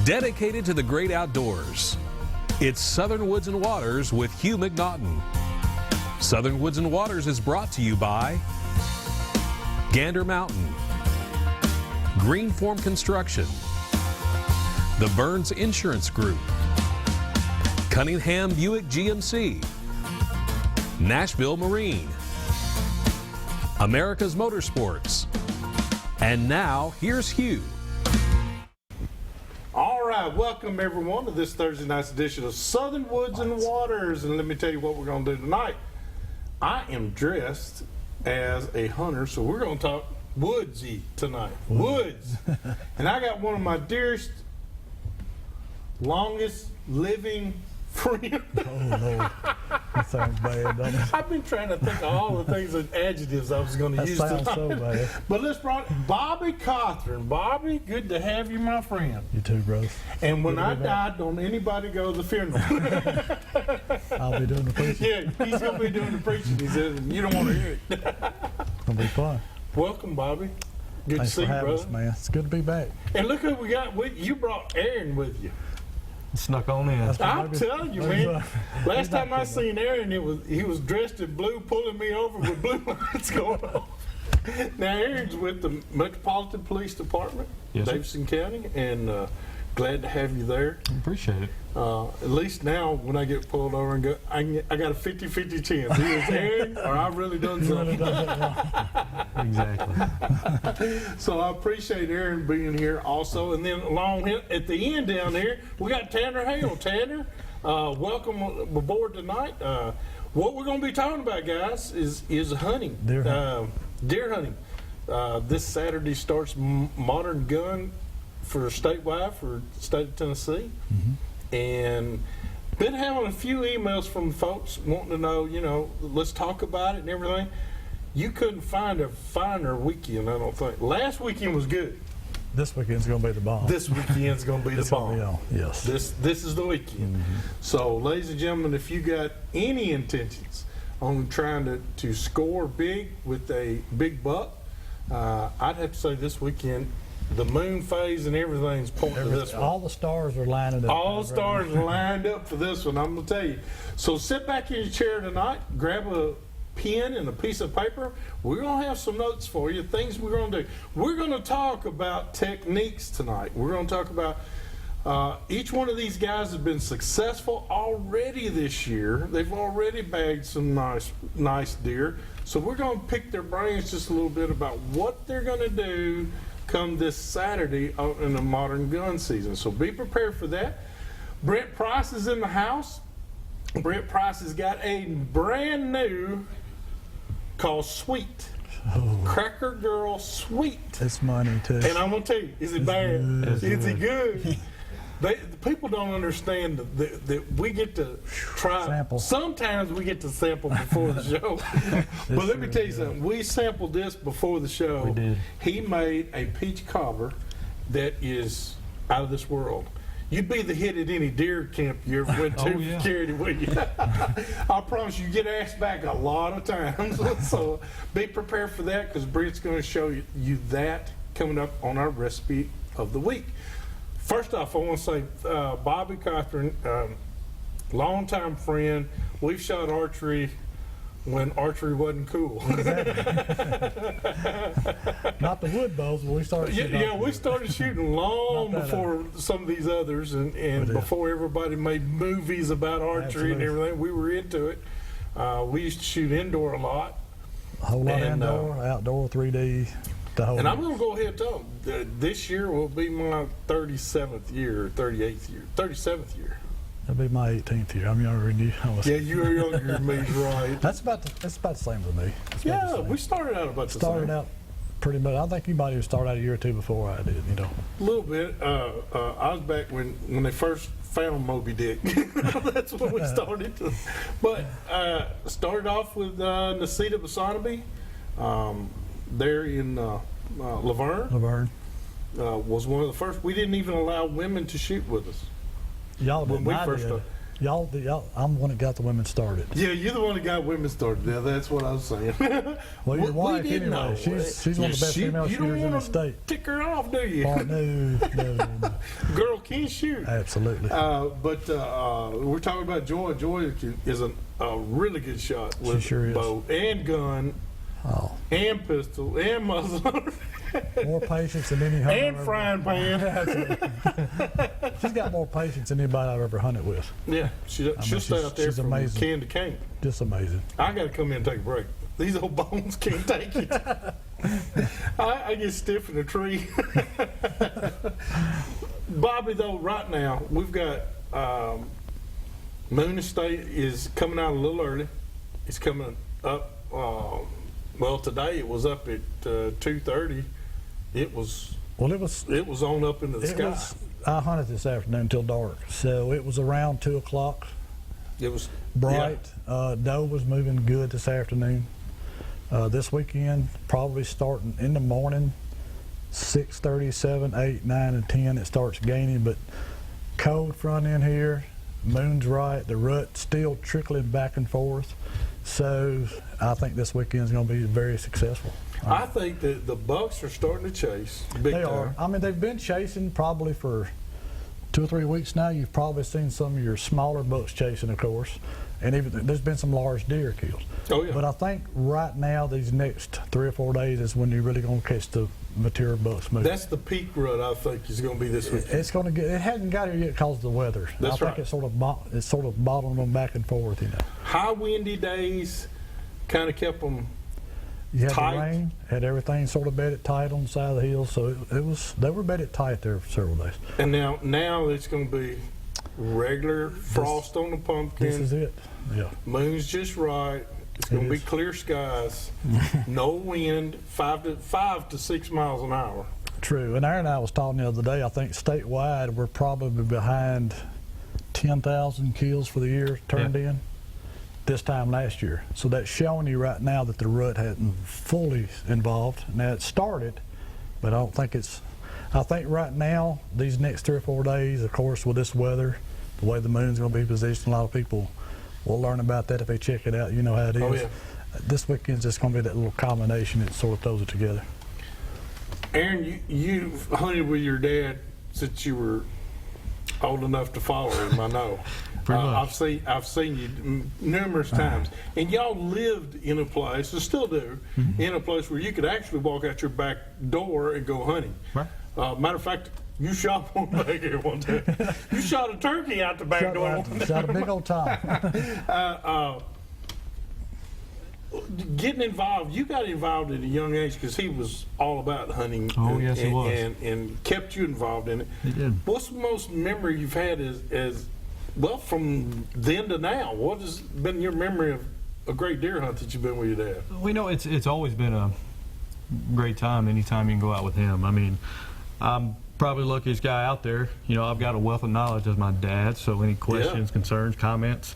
Dedicated to the great outdoors, it's Southern Woods and Waters with Hugh McNaughton. Southern Woods and Waters is brought to you by Gander Mountain, Greenform Construction, the Burns Insurance Group, Cunningham Buick GMC, Nashville Marine, America's Motorsports, and now here's Hugh. All right, welcome everyone to this Thursday night's edition of Southern Woods and Waters, and let me tell you what we're going to do tonight. I am dressed as a hunter, so we're going to talk woodsy tonight. Woods. And I got one of my dearest, longest living friends. Oh, Lord. That sounds bad, doesn't it? I've been trying to think of all the things and adjectives I was going to use tonight. That sounds so bad. But let's bring Bobby Cothrans. Bobby, good to have you, my friend. You too, brother. And when I die, don't anybody go to the funeral. I'll be doing the preaching. Yeah, he's going to be doing the preaching. He says, you don't want to hear it. It's going to be fun. Welcome, Bobby. Good Thanks to see for you, having brother. us, man. It's good to be back. And look who we got with you. Brought Aaron with you. Snuck on in. I'm telling you, man. Last time I seen Aaron, he was dressed in blue, pulling me over with blue lights going on. Now, Aaron's with the Metropolitan Police Department, Yes, sir. Davidson County, and glad to have you there. Appreciate it. At least now, when I get pulled over and go, I got a 50-50 chance. Either Aaron or I've really done something. Exactly. So I appreciate Aaron being here also. And then along here, at the end down there, we got Tanner Hale. Tanner, welcome aboard tonight. What we're going to be talking about, guys, is hunting. Deer hunting. Deer hunting. This Saturday starts Modern Gun for statewide for the state of Tennessee. Mm-hmm. And been having a few emails from folks wanting to know, let's talk about it and everything. You couldn't find a finer weekend, I don't think. Last weekend was good. This weekend's going to be the bomb. This weekend's going to be the bomb. Yes. This is the weekend. Mm-hmm. So, ladies and gentlemen, if you got any intentions on trying to score big with a big buck, I'd have to say this weekend, the moon phase and everything's pointing to this one. All the stars are lining up. All the stars are lined up for this one, I'm going to tell you. So sit back in your chair tonight, grab a pen and a piece of paper. We're going to have some notes for you, things we're going to do. We're going to talk about techniques tonight. We're going to talk about each one of these guys has been successful already this year. They've already bagged some nice deer. So we're going to pick their brains just a little bit about what they're going to do come this Saturday out in the modern gun season. So be prepared for that. Brent Price is in the house. Brent Price has got a brand new called Sweet. Oh. Cracker Girl Sweet. It's money, too. And I'm going to tell you, is it bad? Is it good? The people don't understand that we get to try. Sample. Sometimes we get to sample before the show. But let me tell you something. We sampled this before the show. We did. He made a peach cobbler that is out of this world. You'd be the hit at any deer camp you ever went to. Oh, yeah. Carried it with you. I promise you get asked back a lot of times. So be prepared for that because Brent's going to show you that coming up on our recipe of the week. First off, I want to say Bobby Cothrans, longtime friend. We've shot archery when archery wasn't cool. Not the wood bows, but we started shooting. Yeah, we started shooting long before some of these others, and before everybody made movies about archery and everything. We were into it. We used to shoot indoor a lot. A whole lot of indoor, outdoor, 3D. And I'm going to go ahead and tell them, this year will be my 37th year, or 38th year, 37th year. That'll be my 18th year. I'm younger than you. Yeah, you're younger than me, right? That's about the same with me. Yeah, we started out about the same. Started out pretty much. I think you might have started out a year or two before I did, A little bit. I was back when they first found Moby Dick. That's when we started. But started off with Nasita Basanaby. There in Laverne. Was one of the first. We didn't even allow women to shoot with us. Y'all when we first started. Y'all, I'm the one that got the women started. Yeah, you're the one that got women started. Yeah, that's what I was saying. Well, your wife, anyway, she's one of the best female shooters in the state. Tick her off, do you? Oh, no. Girl can shoot. Absolutely. But we're talking about Joy. Joy is a really good shot with sure is. bow and gun Oh, and pistol and muzzle more patience than any hunter. and frying pan. She's got more patience than anybody I've ever hunted with. Yeah, she'll stay out there she's from amazing. can to can. Just amazing. I got to come in and take a break. These old bones can't take it. I get stiff in a tree. Bobby, though, right now we've got Moon Estate is coming out a little early. It's coming up. Well, today it was up at 2:30. It was on up into the sky. I hunted this afternoon until dark, so it was around 2 o'clock. It was Bright. Doe was moving good this afternoon. This weekend, probably starting in the morning, 6:30, 7, 8, 9, and 10, it starts gaining, but cold front end here, moon's right, the rut still trickling back and forth. So I think this weekend's going to be very successful. I think that the bucks are starting to chase big They time. are. I mean, they've been chasing probably for 2 or 3 weeks now. You've probably seen some of your smaller bucks chasing, of course, and even there's been some large deer killed. Oh yeah. But I think right now, these next 3 or 4 days is when you're really going to catch the mature bucks moving. That's the peak rut I think is going to be this weekend. It's going to get. It hasn't got here yet because of the weather. That's I think right. it's sort of bottling them back and forth. You know. High windy days kind of kept them. You had Tight. the rain, had everything sort of bedded tight on the side of the hill, so they were bedded tight there for several days. And now it's going to be regular frost on the pumpkin. This is it. Yeah. Moon's just right. It's going to be is. clear skies. No wind. 5 to 6 miles an hour. True. And Aaron and I was talking the other day, I think statewide we're probably behind 10,000 kills for the year turned in this time last year. So that's showing you right now that the rut hadn't fully involved. Now it started, but I don't think it's, I think right now, these next 3 or 4 days, of course, with this weather, the way the moon's going to be positioned, a lot of people will learn about that if they check it out. You know how it is. Oh, yeah. This weekend's just going to be that little combination that sort of throws it together. Aaron, you've hunted with your dad since you were old enough to follow him. I know. Pretty much. I've seen you numerous times, and y'all lived in a place, and still do, in a place where you could actually walk out your back door and go hunting. Right. Matter of fact, you shot one back here one time. You shot a turkey out the back door. Shot a big old time. Getting involved, you got involved at a young age because he was all about hunting. Oh, yes, he was. And kept you involved in it. He did. What's the most memory you've had as well from then to now? What has been your memory of a great deer hunt that you've been with your dad? We know it's always been a great time anytime you can go out with him. I mean, I'm probably the luckiest guy out there. You know, I've got a wealth of knowledge as my dad, so any questions, concerns, comments,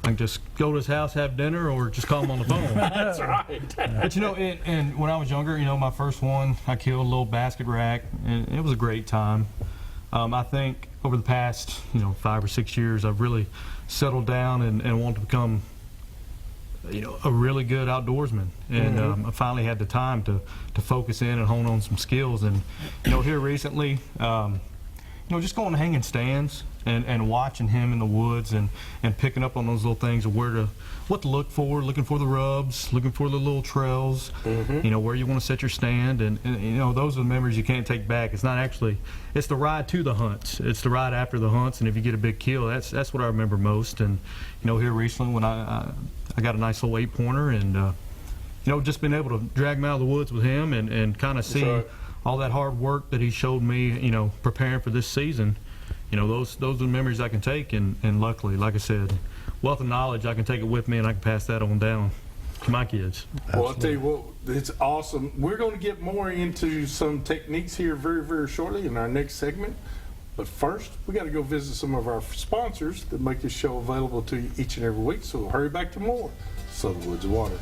I can just go to his house, have dinner, or just call him on the phone. That's right. But you know, and when I was younger, you know, my first one, I killed a little basket rack, and it was a great time. I think over the past, 5 or 6 years, I've really settled down and want to become, a really good outdoorsman. And I finally had the time to focus in and hone on some skills. And, here recently, just going hanging stands and watching him in the woods and picking up on those little things of what to look for, looking for the rubs, looking for the little trails, where you want to set your stand. And those are the memories you can't take back. It's not actually, it's the ride to the hunts. It's the ride after the hunts. And if you get a big kill, that's what I remember most. And, here recently when I got a nice little 8-pointer and, just been able to drag him out of the woods with him and kind of see all that hard work that he showed me, preparing for this season. Those are the memories I can take, and luckily, like I said, wealth of knowledge, I can take it with me and I can pass that on down to my kids. Well, I'll tell you what, it's awesome. We're going to get more into some techniques here very, very shortly in our next segment. But first, we got to go visit some of our sponsors that make this show available to you each and every week. So we'll hurry back to more Southern Woods and Waters.